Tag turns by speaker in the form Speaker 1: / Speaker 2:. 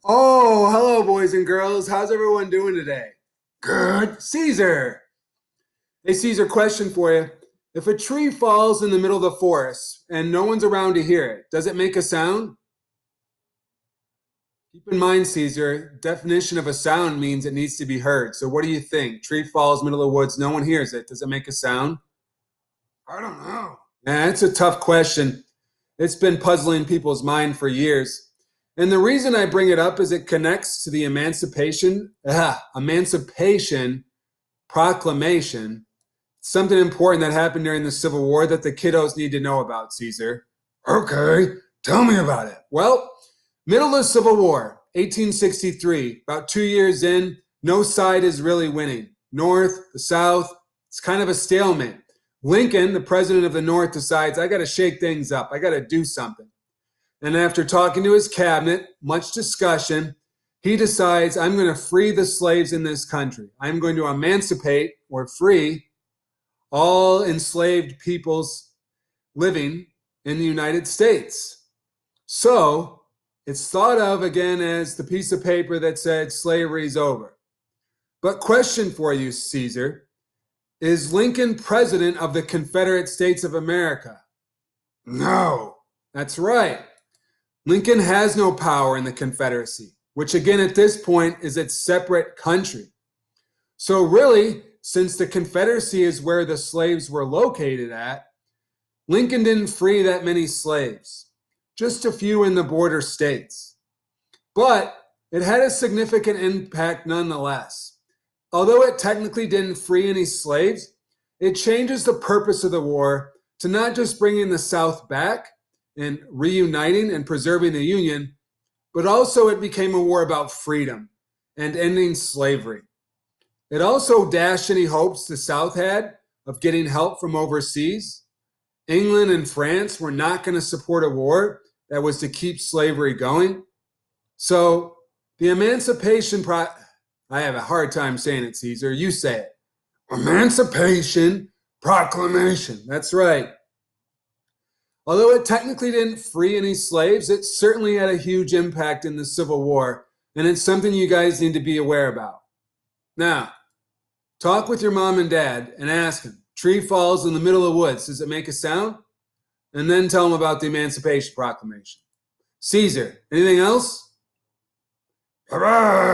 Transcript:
Speaker 1: Oh, hello, boys and girls. How's everyone doing today? Good. Caesar. Hey, Caesar, question for you. If a tree falls in the middle of the forest and no one's around to hear it, does it make a sound? Keep in mind, Caesar, definition of a sound means it needs to be heard. So what do you think? Tree falls, middle of the woods, no one hears it. Does it make a sound? I don't know. That's a tough question. It's been puzzling people's mind for years. And the reason I bring it up is it connects to the Emancipation Proclamation, something important that happened during the Civil War that the kiddos need to know about, Caesar. Okay, tell me about it. Well, middle of the Civil War, 1863, about 2 years in, no side is really winning. North, the South, it's kind of a stalemate. Lincoln, the president of the North, decides, I got to shake things up. I got to do something. And after talking to his cabinet, much discussion, he decides, I'm going to free the slaves in this country. I'm going to emancipate or free all enslaved peoples living in the United States. So it's thought of again as the piece of paper that said slavery's over. But question for you, Caesar, is Lincoln president of the Confederate States of America? No, that's right. Lincoln has no power in the Confederacy, which again at this point is its separate country. So really, since the Confederacy is where the slaves were located at, Lincoln didn't free that many slaves, just a few in the border states. But it had a significant impact nonetheless. Although it technically didn't free any slaves, it changes the purpose of the war to not just bringing the South back and reuniting and preserving the Union, but also it became a war about freedom and ending slavery. It also dashed any hopes the South had of getting help from overseas. England and France were not going to support a war that was to keep slavery going. So the I have a hard time saying it, Caesar. You say it. Emancipation Proclamation. That's right. Although it technically didn't free any slaves, it certainly had a huge impact in the Civil War, and it's something you guys need to be aware about. Now, talk with your mom and dad and ask them, tree falls in the middle of the woods, does it make a sound? And then tell them about the Emancipation Proclamation. Caesar, anything else? Hooray!